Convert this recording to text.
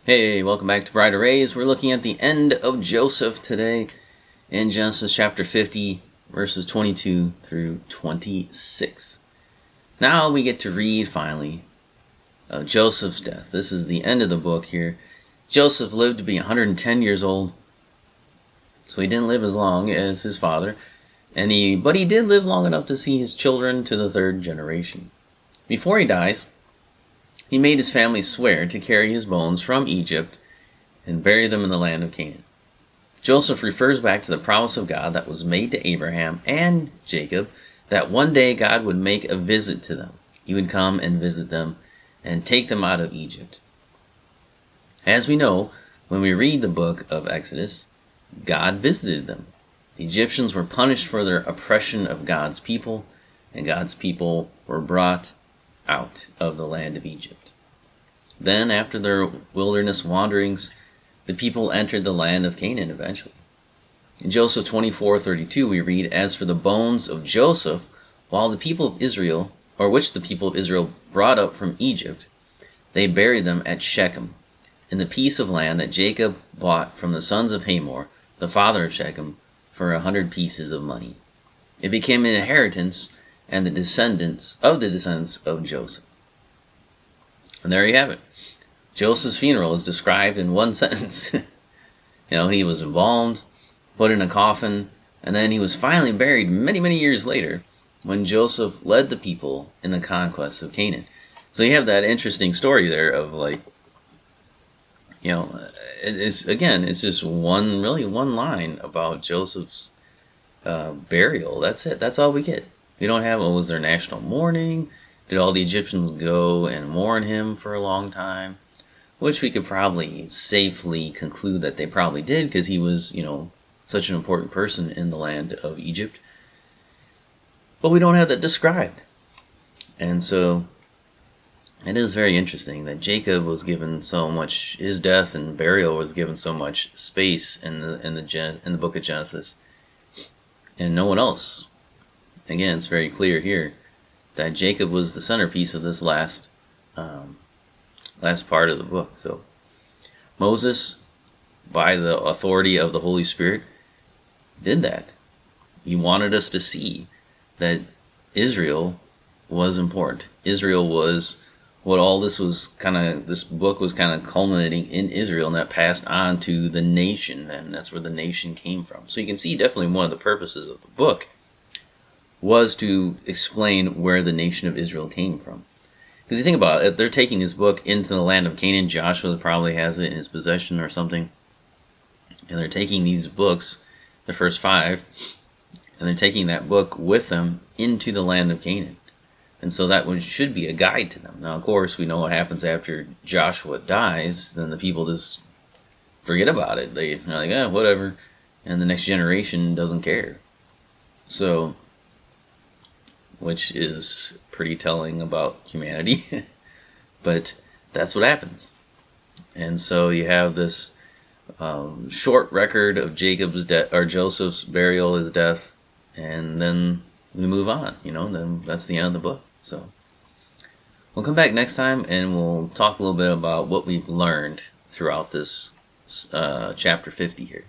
Hey, welcome back to Brighter Rays. We're looking at the end of Joseph today in Genesis chapter 50, verses 22 through 26. Now we get to read, finally, Joseph's death. This is the end of the book here. Joseph lived to be 110 years old, so he didn't live as long as his father, but he did live long enough to see his children to the third generation. Before he dies, he made his family swear to carry his bones from Egypt and bury them in the land of Canaan. Joseph refers back to the promise of God that was made to Abraham and Jacob that one day God would make a visit to them. He would come and visit them and take them out of Egypt. As we know, when we read the book of Exodus, God visited them. The Egyptians were punished for their oppression of God's people, and God's people were brought out of the land of Egypt. Then, after their wilderness wanderings, the people entered the land of Canaan eventually. In Joseph 24:32 we read, "As for the bones of Joseph, which the people of Israel brought up from Egypt, they buried them at Shechem, in the piece of land that Jacob bought from the sons of Hamor, the father of Shechem, for 100 pieces of money. It became an inheritance and the descendants of Joseph." And there you have it. Joseph's funeral is described in one sentence. He was embalmed, put in a coffin, and then he was finally buried many, many years later when Joseph led the people in the conquest of Canaan. So you have that interesting story there of it's just one line about Joseph's burial. That's it. That's all we get. We don't have, was there national mourning? Did all the Egyptians go and mourn him for a long time? Which we could probably safely conclude that they probably did, because he was, such an important person in the land of Egypt. But we don't have that described. And so it is very interesting that Jacob was given so much, his death and burial was given so much space in the book of Genesis, and no one else. Again, it's very clear here that Jacob was the centerpiece of this last part of the book. So Moses, by the authority of the Holy Spirit, did that. He wanted us to see that Israel was important. Israel was what all this book was kind of culminating in Israel, and that passed on to the nation, and that's where the nation came from. So you can see definitely one of the purposes of the book was to explain where the nation of Israel came from. Because you think about it, they're taking this book into the land of Canaan. Joshua probably has it in his possession or something. And they're taking these books, the first 5, and they're taking that book with them into the land of Canaan. And so that should be a guide to them. Now, of course, we know what happens after Joshua dies. Then the people just forget about it. They're like, whatever. And the next generation doesn't care. So, which is pretty telling about humanity. But that's what happens. And so you have this short record of Joseph's burial, his death, and then we move on. Then that's the end of the book. So we'll come back next time and we'll talk a little bit about what we've learned throughout this chapter 50 here.